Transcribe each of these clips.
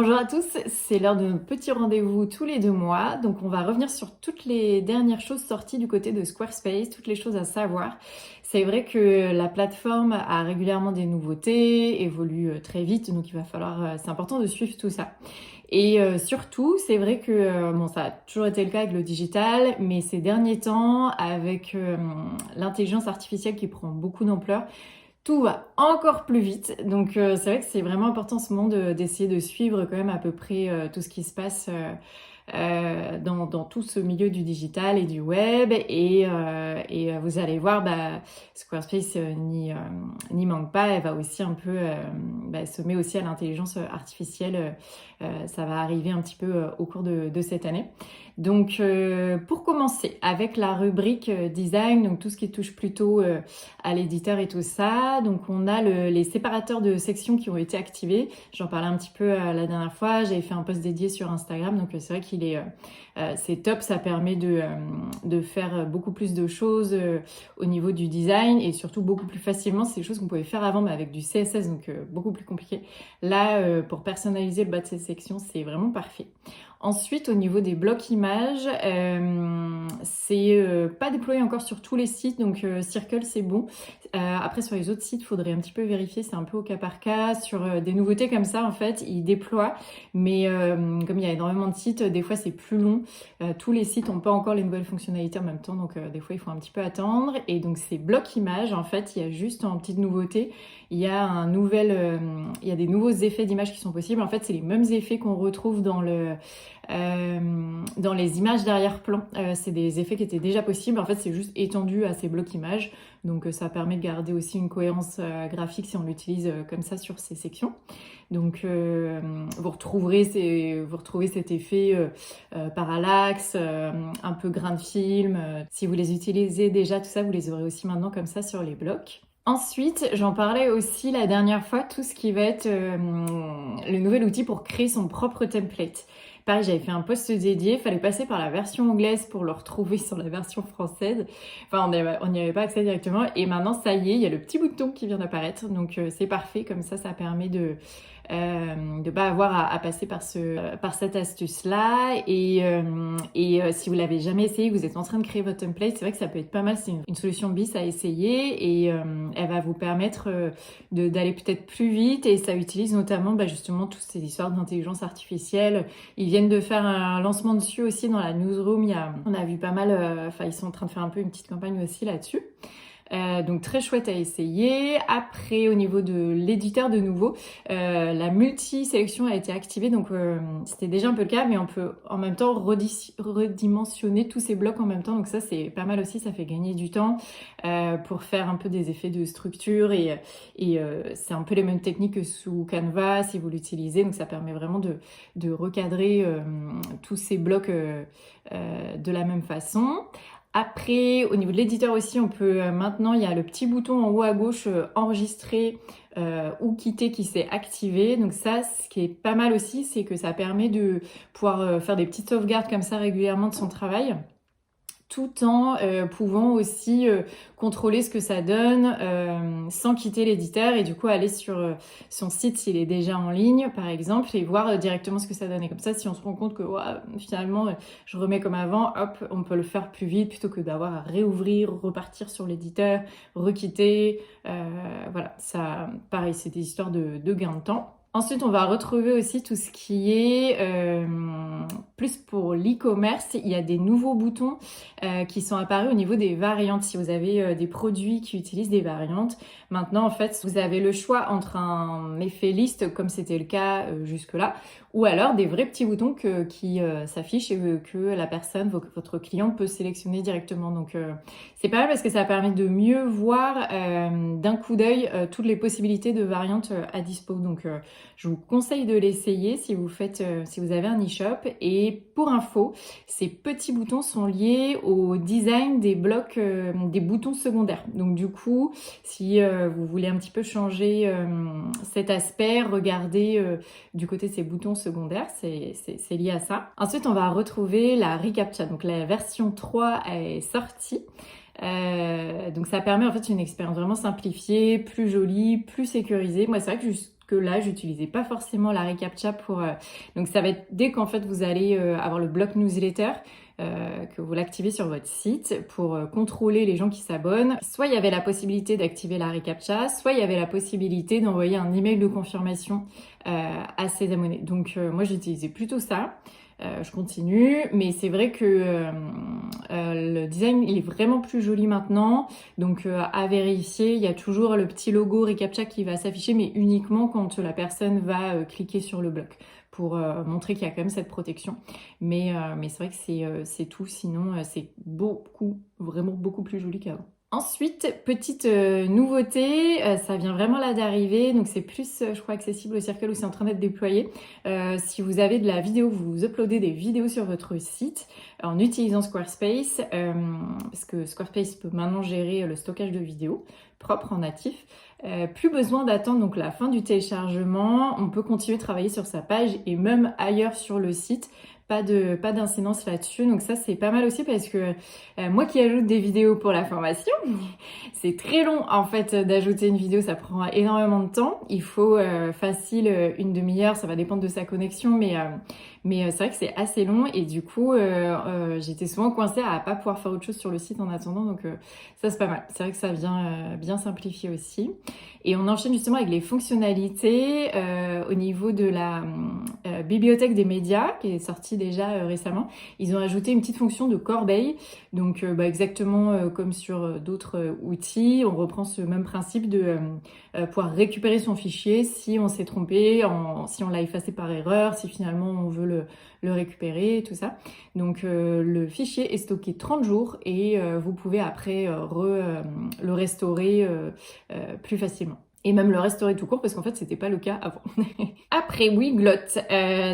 Bonjour à tous, c'est l'heure de notre petit rendez-vous tous les 2 mois. Donc on va revenir sur toutes les dernières choses sorties du côté de Squarespace, toutes les choses à savoir. C'est vrai que la plateforme a régulièrement des nouveautés, évolue très vite, donc il va falloir, c'est important de suivre tout ça. Et surtout, c'est vrai que bon, ça a toujours été le cas avec le digital, mais ces derniers temps, avec l'intelligence artificielle qui prend beaucoup d'ampleur, tout va encore plus vite. Donc c'est vrai que c'est vraiment important en ce moment d'essayer de suivre quand même à peu près tout ce qui se passe dans tout ce milieu du digital et du web. Et vous allez voir, Squarespace n'y manque pas. Elle va aussi un peu se met aussi à l'intelligence artificielle. Ça va arriver un petit peu au cours de cette année. Donc pour commencer avec la rubrique design, donc tout ce qui touche plutôt à l'éditeur et tout ça. Donc on a les séparateurs de sections qui ont été activés. J'en parlais un petit peu la dernière fois. J'avais fait un post dédié sur Instagram. Donc c'est vrai qu'il est c'est top. Ça permet de faire beaucoup plus de choses au niveau du design et surtout beaucoup plus facilement. C'est des choses qu'on pouvait faire avant mais avec du CSS, donc beaucoup plus compliqué. Là, pour personnaliser le bas de ces sections, c'est vraiment parfait. Ensuite, au niveau des blocs images, c'est pas déployé encore sur tous les sites, donc Circle c'est bon. Après sur les autres sites, il faudrait un petit peu vérifier, c'est un peu au cas par cas. Sur des nouveautés comme ça, en fait, ils déploient, mais comme il y a énormément de sites, des fois c'est plus long. Tous les sites n'ont pas encore les nouvelles fonctionnalités en même temps, donc des fois il faut un petit peu attendre. Et donc ces blocs images, en fait, il y a juste en petite nouveauté, il y a il y a des nouveaux effets d'image qui sont possibles. En fait, c'est les mêmes effets qu'on retrouve dans les images d'arrière-plan. C'est des effets qui étaient déjà possibles. En fait, c'est juste étendu à ces blocs images. Donc, ça permet de garder aussi une cohérence graphique si on l'utilise comme ça sur ces sections. Donc, vous retrouvez cet effet parallaxe, un peu grain de film. Si vous les utilisez déjà, tout ça, vous les aurez aussi maintenant comme ça sur les blocs. Ensuite, j'en parlais aussi la dernière fois, tout ce qui va être le nouvel outil pour créer son propre template. Pareil, j'avais fait un post dédié, il fallait passer par la version anglaise pour le retrouver sur la version française. Enfin, on n'y avait pas accès directement. Et maintenant, ça y est, il y a le petit bouton qui vient d'apparaître. Donc, c'est parfait. Comme ça permet de pas avoir à passer par cette astuce-là. Et si vous l'avez jamais essayé, vous êtes en train de créer votre template, c'est vrai que ça peut être pas mal. C'est une solution bis à essayer et elle va vous permettre d'aller peut-être plus vite. Et ça utilise notamment justement toutes ces histoires d'intelligence artificielle. Ils viennent de faire un lancement dessus aussi dans la newsroom. On a vu pas mal, ils sont en train de faire un peu une petite campagne aussi là-dessus. Donc très chouette à essayer. Après, au niveau de l'éditeur de nouveau, la multi-sélection a été activée. Donc c'était déjà un peu le cas, mais on peut en même temps redimensionner tous ces blocs en même temps. Donc ça, c'est pas mal aussi. Ça fait gagner du temps pour faire un peu des effets de structure. Et c'est un peu les mêmes techniques que sous Canva si vous l'utilisez. Donc ça permet vraiment de recadrer tous ces blocs de la même façon. Après, au niveau de l'éditeur aussi, on peut maintenant, il y a le petit bouton en haut à gauche enregistrer ou quitter qui s'est activé. Donc ça, ce qui est pas mal aussi, c'est que ça permet de pouvoir faire des petites sauvegardes comme ça régulièrement de son travail, tout en pouvant aussi contrôler ce que ça donne sans quitter l'éditeur et du coup aller sur son site s'il est déjà en ligne par exemple et voir directement ce que ça donne. Et comme ça, si on se rend compte que finalement je remets comme avant, hop, on peut le faire plus vite plutôt que d'avoir à réouvrir, repartir sur l'éditeur, requitter. Voilà, ça, pareil, c'est des histoires de gain de temps. Ensuite, on va retrouver aussi tout ce qui est plus pour l'e-commerce. Il y a des nouveaux boutons qui sont apparus au niveau des variantes. Si vous avez des produits qui utilisent des variantes, maintenant, en fait, vous avez le choix entre un effet liste, comme c'était le cas jusque-là, ou alors des vrais petits boutons qui s'affichent et que la personne, votre client peut sélectionner directement. Donc, c'est pas mal parce que ça permet de mieux voir d'un coup d'œil toutes les possibilités de variantes à dispo. Donc, je vous conseille de l'essayer si vous avez un e-shop. Et pour info, ces petits boutons sont liés au design des blocs, des boutons secondaires. Donc du coup, si vous voulez un petit peu changer cet aspect, regardez du côté de ces boutons secondaires, c'est lié à ça. Ensuite, on va retrouver la reCAPTCHA. Donc la version 3 est sortie. Donc ça permet en fait une expérience vraiment simplifiée, plus jolie, plus sécurisée. Moi, c'est vrai que que là, j'utilisais pas forcément la reCAPTCHA pour... Donc ça va être dès qu'en fait vous allez avoir le bloc newsletter, que vous l'activez sur votre site pour contrôler les gens qui s'abonnent. Soit il y avait la possibilité d'activer la reCAPTCHA, soit il y avait la possibilité d'envoyer un email de confirmation à ses abonnés. Donc moi j'utilisais plutôt ça. Je continue, mais c'est vrai que le design il est vraiment plus joli maintenant, donc à vérifier. Il y a toujours le petit logo reCAPTCHA qui va s'afficher, mais uniquement quand la personne va cliquer sur le bloc pour montrer qu'il y a quand même cette protection. Mais c'est vrai que c'est tout, sinon c'est vraiment beaucoup plus joli qu'avant. Ensuite, petite nouveauté, ça vient vraiment là d'arriver, donc c'est plus, je crois, accessible au Circle où c'est en train d'être déployé. Si vous avez de la vidéo, vous uploadez des vidéos sur votre site en utilisant Squarespace, parce que Squarespace peut maintenant gérer le stockage de vidéos propre en natif. Plus besoin d'attendre donc la fin du téléchargement, on peut continuer de travailler sur sa page et même ailleurs sur le site. Pas d'incidence là-dessus, donc ça c'est pas mal aussi parce que moi qui ajoute des vidéos pour la formation, c'est très long en fait d'ajouter une vidéo, ça prend énormément de temps. Il faut facile une demi-heure, ça va dépendre de sa connexion, mais c'est vrai que c'est assez long et du coup j'étais souvent coincée à pas pouvoir faire autre chose sur le site en attendant, donc ça c'est pas mal. C'est vrai que ça vient bien simplifier aussi. Et on enchaîne justement avec les fonctionnalités au niveau de la bibliothèque des médias qui est sortie déjà récemment. Ils ont ajouté une petite fonction de corbeille, donc exactement comme sur d'autres outils. On reprend ce même principe de pouvoir récupérer son fichier si on s'est trompé, si on l'a effacé par erreur, si finalement on veut le récupérer, tout ça. Donc le fichier est stocké 30 jours et vous pouvez après le restaurer plus facilement. Et même le restaurer tout court parce qu'en fait c'était pas le cas avant. Après Weglot,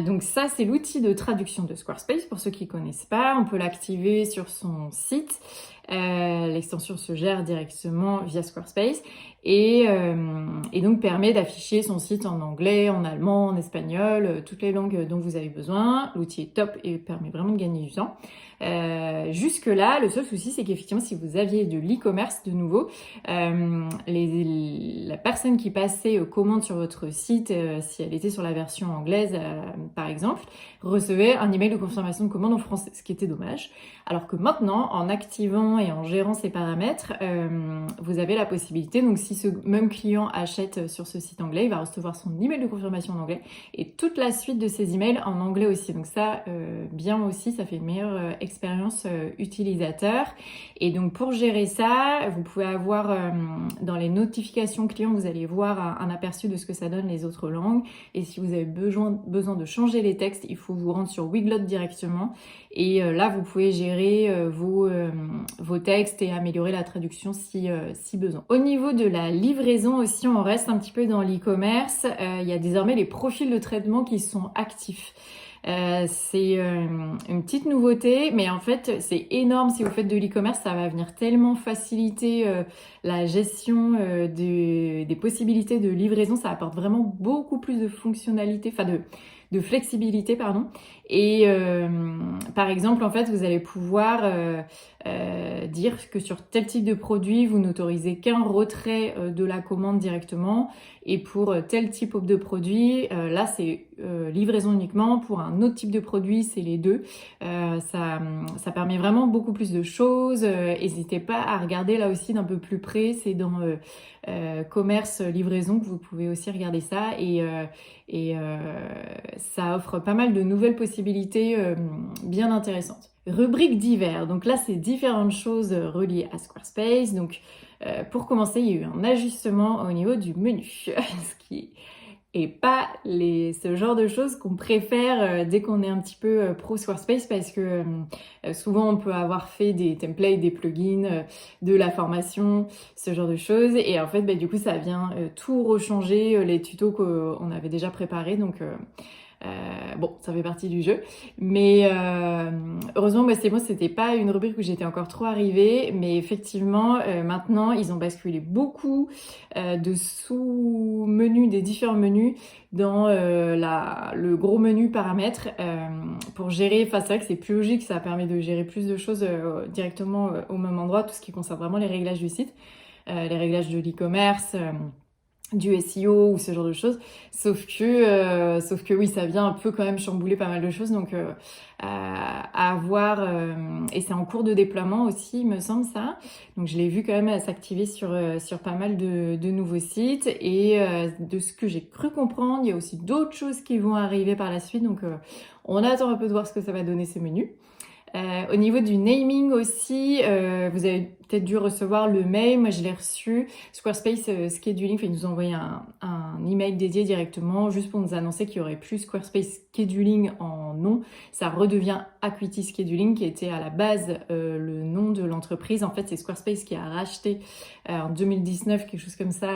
donc ça c'est l'outil de traduction de Squarespace pour ceux qui connaissent pas. On peut l'activer sur son site. L'extension se gère directement via Squarespace et donc permet d'afficher son site en anglais, en allemand, en espagnol, toutes les langues dont vous avez besoin. L'outil est top et permet vraiment de gagner du temps. Jusque là, le seul souci c'est qu'effectivement si vous aviez de l'e-commerce de nouveau, la personne qui passait commande sur votre site, si elle était sur la version anglaise par exemple, recevait un email de confirmation de commande en français, ce qui était dommage. Alors que maintenant, en activant et en gérant ces paramètres, vous avez la possibilité, donc si ce même client achète sur ce site anglais, il va recevoir son email de confirmation en anglais et toute la suite de ses emails en anglais aussi. Donc ça, bien aussi, ça fait une meilleure expérience utilisateur. Et donc pour gérer ça, vous pouvez avoir dans les notifications clients, vous allez voir un aperçu de ce que ça donne les autres langues. Et si vous avez besoin de changer les textes, il faut vous rendre sur Weglot directement. Et là, vous pouvez gérer vos textes et améliorer la traduction si besoin. Au niveau de la livraison aussi, on reste un petit peu dans l'e-commerce. Il y a désormais les profils de traitement qui sont actifs. C'est une petite nouveauté, mais en fait c'est énorme si vous faites de l'e-commerce, ça va venir tellement faciliter la gestion des possibilités de livraison, ça apporte vraiment beaucoup plus de fonctionnalités, de flexibilité, pardon. Et par exemple, en fait, vous allez pouvoir dire que sur tel type de produit, vous n'autorisez qu'un retrait de la commande directement. Et pour tel type de produit, là, c'est livraison uniquement. Pour un autre type de produit, c'est les deux. Ça permet vraiment beaucoup plus de choses. N'hésitez pas à regarder là aussi d'un peu plus près. C'est dans commerce, livraison que vous pouvez aussi regarder ça. Et ça offre pas mal de nouvelles possibilités bien intéressantes. Rubrique divers, donc là c'est différentes choses reliées à Squarespace. Donc pour commencer, il y a eu un ajustement au niveau du menu, ce qui est pas ce genre de choses qu'on préfère dès qu'on est un petit peu pro Squarespace, parce que souvent on peut avoir fait des templates, des plugins, de la formation, ce genre de choses, et en fait du coup ça vient tout rechanger, les tutos qu'on avait déjà préparés, donc bon, ça fait partie du jeu, mais heureusement, c'est bon, c'était pas une rubrique où j'étais encore trop arrivée, mais effectivement, maintenant, ils ont basculé beaucoup de sous-menus, des différents menus, dans le gros menu paramètres pour gérer. Enfin, c'est vrai que c'est plus logique, ça permet de gérer plus de choses directement au même endroit, tout ce qui concerne vraiment les réglages du site, les réglages de l'e-commerce. du SEO ou ce genre de choses. Sauf que oui, ça vient un peu quand même chambouler pas mal de choses. Donc à voir. Et c'est en cours de déploiement aussi, il me semble ça. Donc je l'ai vu quand même s'activer sur pas mal de nouveaux sites. Et de ce que j'ai cru comprendre, il y a aussi d'autres choses qui vont arriver par la suite. Donc on attend un peu de voir ce que ça va donner ces menus. Au niveau du naming aussi, vous avez peut-être dû recevoir le mail, moi je l'ai reçu. Squarespace Scheduling, enfin, ils nous ont envoyé un email dédié directement juste pour nous annoncer qu'il y aurait plus Squarespace Scheduling en nom. Ça redevient Acuity Scheduling qui était à la base le nom de l'entreprise. En fait, c'est Squarespace qui a racheté en 2019, quelque chose comme ça,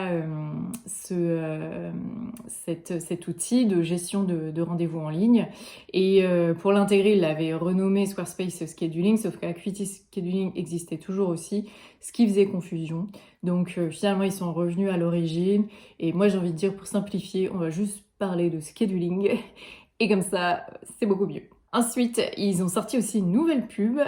cet outil de gestion de rendez-vous en ligne. Et pour l'intégrer, il l'avait renommé Squarespace Scheduling, sauf qu'Acuity Scheduling existait toujours aussi, ce qui faisait confusion. Donc finalement, ils sont revenus à l'origine. Et moi, j'ai envie de dire, pour simplifier, on va juste parler de scheduling. Et comme ça, c'est beaucoup mieux. Ensuite, ils ont sorti aussi une nouvelle pub.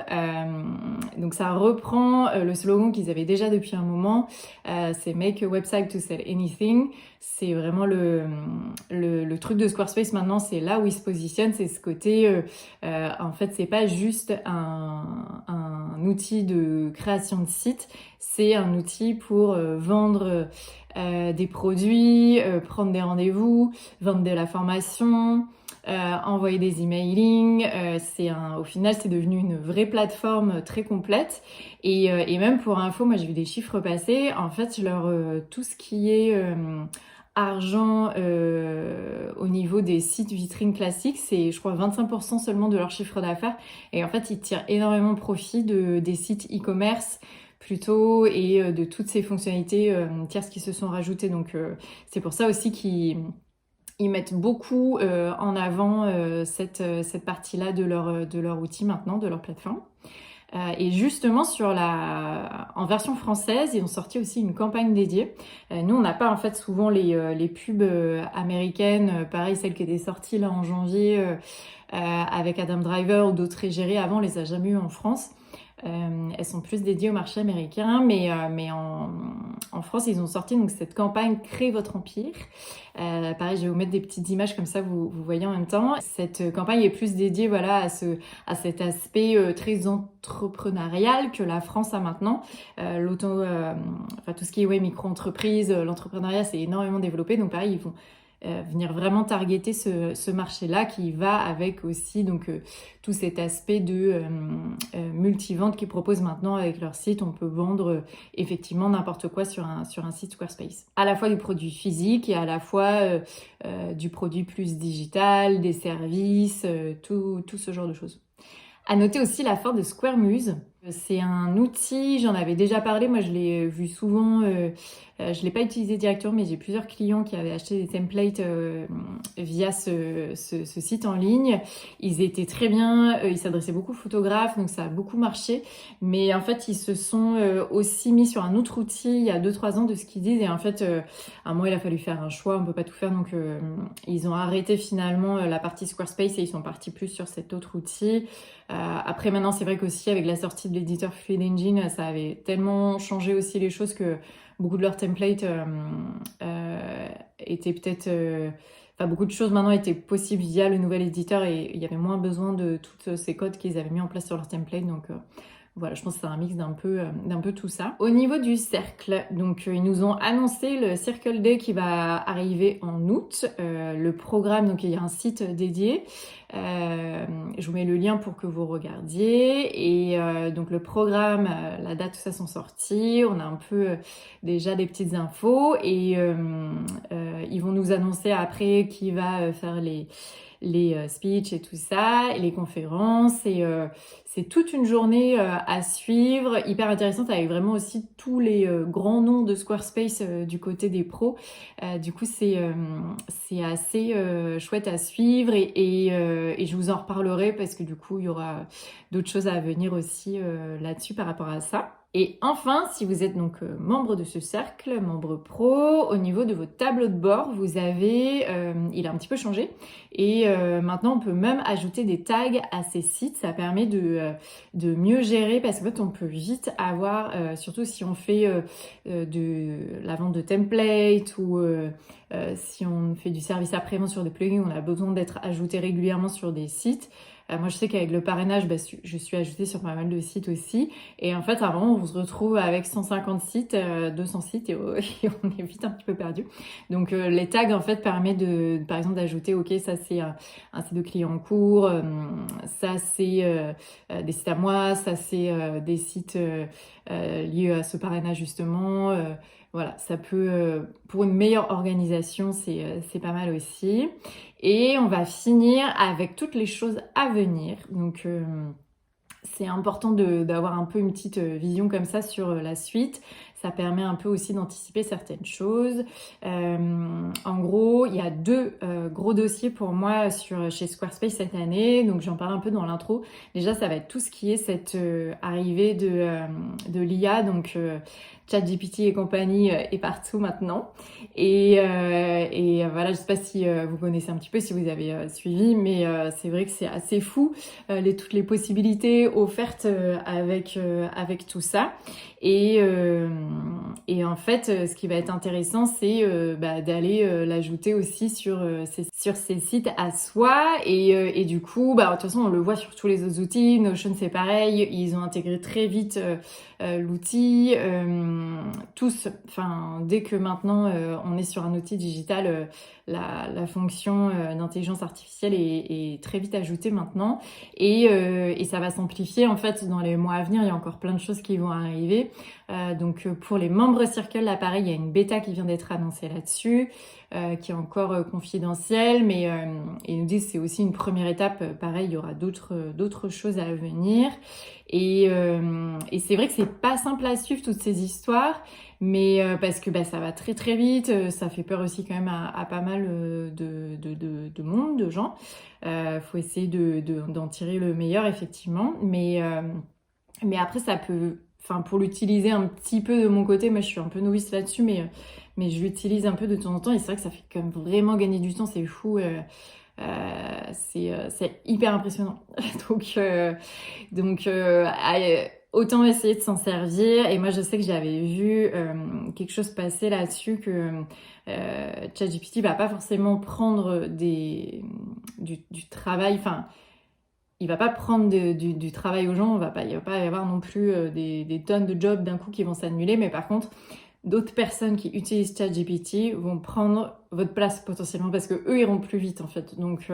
Donc ça reprend le slogan qu'ils avaient déjà depuis un moment. C'est Make a website to sell anything. C'est vraiment le truc de Squarespace maintenant, c'est là où ils se positionnent. C'est ce côté, en fait, c'est pas juste un outil de création de site. C'est un outil pour vendre des produits, prendre des rendez-vous, vendre de la formation, envoyer des emailings. Au final, c'est devenu une vraie plateforme très complète. Et même pour info, moi j'ai vu des chiffres passer. En fait, tout ce qui est argent au niveau des sites vitrines classiques, c'est je crois 25% seulement de leur chiffre d'affaires. Et en fait, ils tirent énormément profit des sites e-commerce plutôt et de toutes ces fonctionnalités tierces qui se sont rajoutées. Donc c'est pour ça aussi qu'ils mettent beaucoup en avant cette partie-là de leur outil maintenant, de leur plateforme. Et justement, en version française, ils ont sorti aussi une campagne dédiée. Nous, on n'a pas en fait souvent les pubs américaines, pareil, celles qui étaient sorties là en janvier avec Adam Driver ou d'autres égéries avant, on les a jamais eues en France. Elles sont plus dédiées au marché américain, mais en France, ils ont sorti donc cette campagne Créez votre empire. Pareil, je vais vous mettre des petites images comme ça, vous voyez en même temps. Cette campagne est plus dédiée voilà, à cet aspect très entrepreneurial que la France a maintenant. Enfin, tout ce qui est micro-entreprise, l'entrepreneuriat s'est énormément développé. Donc pareil, ils vont venir vraiment targeter ce marché-là qui va avec aussi donc tout cet aspect de multivente qu'ils proposent maintenant avec leur site. On peut vendre effectivement n'importe quoi sur un site Squarespace. À la fois du produit physique et à la fois du produit plus digital, des services, tout ce genre de choses. À noter aussi la force de Square-Muse. C'est un outil, j'en avais déjà parlé, moi je l'ai vu souvent, je l'ai pas utilisé directement, mais j'ai plusieurs clients qui avaient acheté des templates via ce site en ligne. Ils étaient très bien, ils s'adressaient beaucoup aux photographes, donc ça a beaucoup marché. Mais en fait, ils se sont aussi mis sur un autre outil il y a 2-3 ans de ce qu'ils disent. Et en fait, à un moment, il a fallu faire un choix, on peut pas tout faire. Donc, ils ont arrêté finalement la partie Squarespace et ils sont partis plus sur cet autre outil. Après, maintenant, c'est vrai qu'aussi avec la sortie de l'éditeur Fluid Engine, ça avait tellement changé aussi les choses que beaucoup de leurs templates étaient peut-être... Enfin, beaucoup de choses maintenant étaient possibles via le nouvel éditeur et il y avait moins besoin de tous ces codes qu'ils avaient mis en place sur leurs templates. Donc voilà, je pense que c'est un mix d'un peu tout ça. Au niveau du cercle, donc ils nous ont annoncé le Circle Day qui va arriver en août. Le programme, donc il y a un site dédié. Je vous mets le lien pour que vous regardiez. Et donc le programme, la date, tout ça sont sortis. On a un peu déjà des petites infos. Et ils vont nous annoncer après qui va faire les speeches et tout ça, et les conférences. Et c'est toute une journée à suivre, hyper intéressante, avec vraiment aussi tous les grands noms de Squarespace du côté des pros. Du coup, c'est assez chouette à suivre et je vous en reparlerai parce que du coup, il y aura d'autres choses à venir aussi là-dessus par rapport à ça. Et enfin, si vous êtes donc membre de ce cercle, membre pro, au niveau de votre tableau de bord, vous avez, il a un petit peu changé et maintenant on peut même ajouter des tags à ces sites. Ça permet de mieux gérer parce qu'en fait on peut vite avoir, surtout si on fait de la vente de templates ou si on fait du service après-vente sur des plugins, on a besoin d'être ajouté régulièrement sur des sites. Moi, je sais qu'avec le parrainage, je suis ajoutée sur pas mal de sites aussi. Et en fait, à un moment, on se retrouve avec 150 sites, 200 sites et et on est vite un petit peu perdu. Donc, les tags, en fait, permettent par exemple, d'ajouter, OK, ça c'est un site de client en cours, ça c'est des sites à moi, ça c'est des sites liés à ce parrainage justement. Voilà, ça peut, pour une meilleure organisation, c'est pas mal aussi. Et on va finir avec toutes les choses à venir. Donc, c'est important d'avoir un peu une petite vision comme ça sur la suite. Ça permet un peu aussi d'anticiper certaines choses. En gros, il y a deux gros dossiers pour moi chez Squarespace cette année. Donc j'en parle un peu dans l'intro. Déjà, ça va être tout ce qui est cette arrivée de l'IA. Donc ChatGPT et compagnie est partout maintenant. Et voilà, je sais pas si vous connaissez un petit peu, si vous avez suivi, mais c'est vrai que c'est assez fou toutes les possibilités offertes avec tout ça. Et en fait, ce qui va être intéressant, c'est d'aller l'ajouter aussi sur ces sites à soi. Et du coup, de toute façon, on le voit sur tous les autres outils. Notion, c'est pareil. Ils ont intégré très vite l'outil. Tous, enfin, dès que maintenant on est sur un outil digital, la fonction d'intelligence artificielle est très vite ajoutée maintenant. Et ça va s'amplifier en fait dans les mois à venir. Il y a encore plein de choses qui vont arriver. Donc pour les membres Circle, là pareil, il y a une bêta qui vient d'être annoncée là-dessus, qui est encore confidentielle, mais ils nous disent que c'est aussi une première étape. Pareil, il y aura d'autres choses à venir. Et c'est vrai que c'est pas simple à suivre toutes ces histoires, mais parce que ça va très très vite, ça fait peur aussi quand même à pas mal de monde, de gens. Faut essayer d'en tirer le meilleur effectivement, mais après ça peut, enfin pour l'utiliser un petit peu de mon côté, moi je suis un peu novice là-dessus, mais je l'utilise un peu de temps en temps et c'est vrai que ça fait quand même vraiment gagner du temps, c'est fou. C'est hyper impressionnant. Donc, autant essayer de s'en servir. Et moi, je sais que j'avais vu quelque chose passer là-dessus que ChatGPT va pas forcément prendre du travail. Enfin, il va pas prendre du travail aux gens. Il va pas y avoir non plus des tonnes de jobs d'un coup qui vont s'annuler. Mais par contre, d'autres personnes qui utilisent ChatGPT vont prendre votre place potentiellement parce que eux iront plus vite en fait. Donc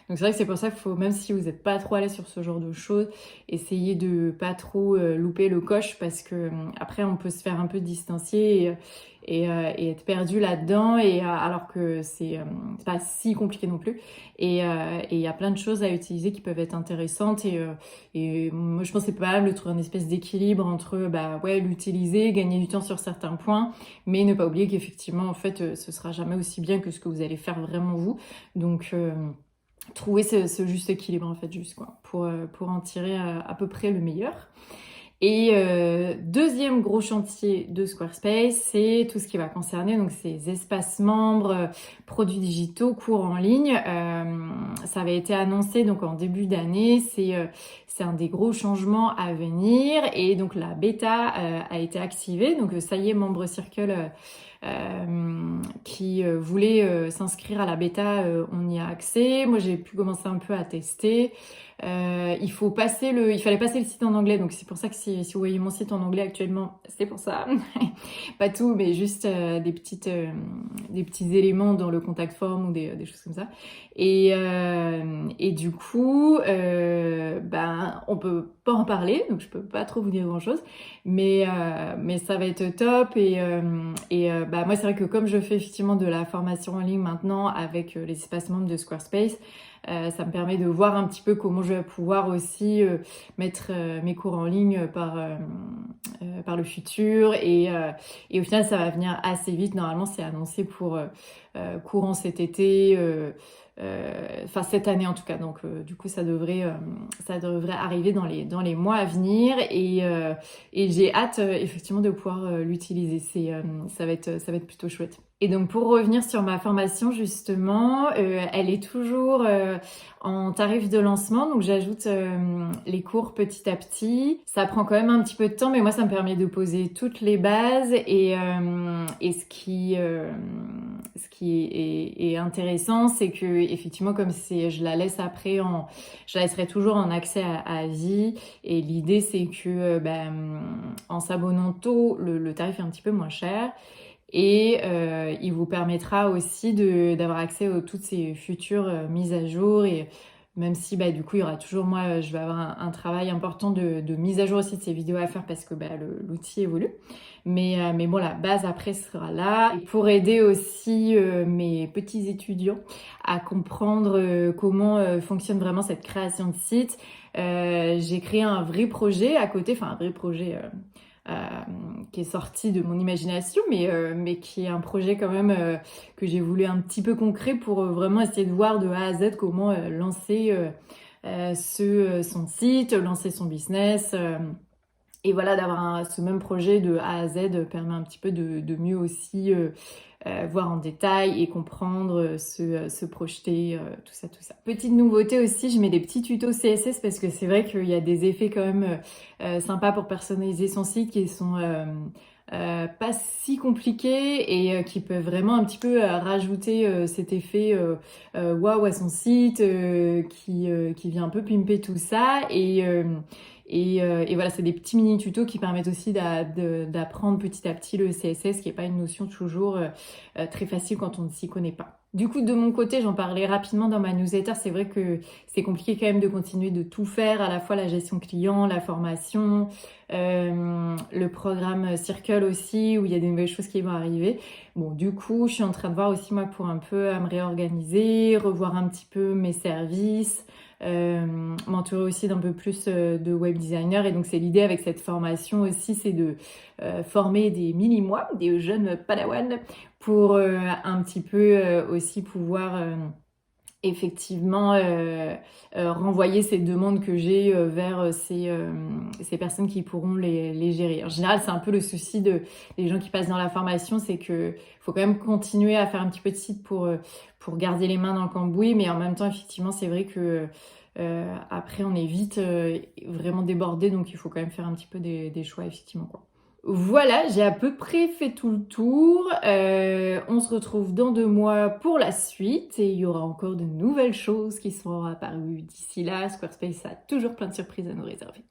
c'est vrai que c'est pour ça qu'il faut, même si vous n'êtes pas trop à l'aise sur ce genre de choses, essayer de pas trop louper le coche parce que après on peut se faire un peu distancier et être perdu là-dedans alors que c'est pas si compliqué non plus et il y a plein de choses à utiliser qui peuvent être intéressantes et moi je pense que c'est pas mal de trouver une espèce d'équilibre entre l'utiliser, gagner du temps sur certains points, mais ne pas oublier qu'effectivement en fait ce sera jamais aussi bien que ce que vous allez faire vraiment vous. Donc trouver ce juste équilibre en fait juste quoi pour en tirer à peu près le meilleur. Et deuxième gros chantier de Squarespace, c'est tout ce qui va concerner donc ces espaces membres, produits digitaux, cours en ligne. Ça avait été annoncé donc en début d'année, c'est un des gros changements à venir et donc la bêta a été activée. Donc ça y est, membre Circle qui voulait s'inscrire à la bêta, on y a accès. Moi j'ai pu commencer un peu à tester. Il fallait passer le site en anglais, donc c'est pour ça que si vous voyez mon site en anglais actuellement, c'est pour ça. Pas tout, mais juste des petits éléments dans le contact form ou des choses comme ça. Et du coup, on peut pas en parler, donc je peux pas trop vous dire grand chose, mais ça va être top. Moi c'est vrai que comme je fais effectivement de la formation en ligne maintenant avec les espaces membres de Squarespace, Ça me permet de voir un petit peu comment je vais pouvoir aussi mettre mes cours en ligne par le futur et au final ça va venir assez vite. Normalement c'est annoncé pour courant cet été, enfin cette année en tout cas. Donc du coup ça devrait arriver dans les mois à venir et j'ai hâte effectivement de pouvoir l'utiliser. Ça va être plutôt chouette. Et donc pour revenir sur ma formation justement, elle est toujours en tarif de lancement, donc j'ajoute les cours petit à petit. Ça prend quand même un petit peu de temps, mais moi ça me permet de poser toutes les bases et ce qui est intéressant, c'est que effectivement comme je la laisse après je la laisserai toujours en accès à vie et l'idée c'est que en s'abonnant tôt, le tarif est un petit peu moins cher. Et il vous permettra aussi d'avoir accès à toutes ces futures mises à jour et même si du coup il y aura toujours moi je vais avoir un travail important de mise à jour aussi de ces vidéos à faire parce que l'outil évolue mais bon la base après sera là et pour aider aussi mes petits étudiants à comprendre comment fonctionne vraiment cette création de site, j'ai créé un vrai projet à côté, enfin un vrai projet euh, qui est sorti de mon imagination, mais qui est un projet quand même que j'ai voulu un petit peu concret pour vraiment essayer de voir de A à Z comment lancer son site, lancer son business. Et voilà, d'avoir ce même projet de A à Z permet un petit peu de mieux aussi voir en détail et comprendre, se projeter, tout ça, tout ça. Petite nouveauté aussi, je mets des petits tutos CSS parce que c'est vrai qu'il y a des effets quand même sympas pour personnaliser son site qui sont pas si compliqués et qui peuvent vraiment un petit peu rajouter cet effet waouh à son site qui vient un peu pimper tout ça et voilà, c'est des petits mini tutos qui permettent aussi d'apprendre petit à petit le CSS, qui n'est pas une notion toujours très facile quand on ne s'y connaît pas. Du coup, de mon côté, j'en parlais rapidement dans ma newsletter, c'est vrai que c'est compliqué quand même de continuer de tout faire, à la fois la gestion client, la formation, le programme Circle aussi, où il y a des nouvelles choses qui vont arriver. Bon, du coup, je suis en train de voir aussi moi pour un peu à me réorganiser, revoir un petit peu mes services, m'entourer aussi d'un peu plus de web designer et donc c'est l'idée avec cette formation aussi, c'est de former des mini-moi, des jeunes padawans pour un petit peu aussi pouvoir effectivement renvoyer ces demandes que j'ai vers ces personnes qui pourront les gérer. En général, c'est un peu le souci des gens qui passent dans la formation, c'est que faut quand même continuer à faire un petit peu de site pour garder les mains dans le cambouis, mais en même temps, effectivement, c'est vrai que après, on est vite vraiment débordé, donc il faut quand même faire un petit peu des choix, effectivement, quoi. Voilà, j'ai à peu près fait tout le tour. On se retrouve dans 2 mois pour la suite et il y aura encore de nouvelles choses qui seront apparues d'ici là. Squarespace a toujours plein de surprises à nous réserver.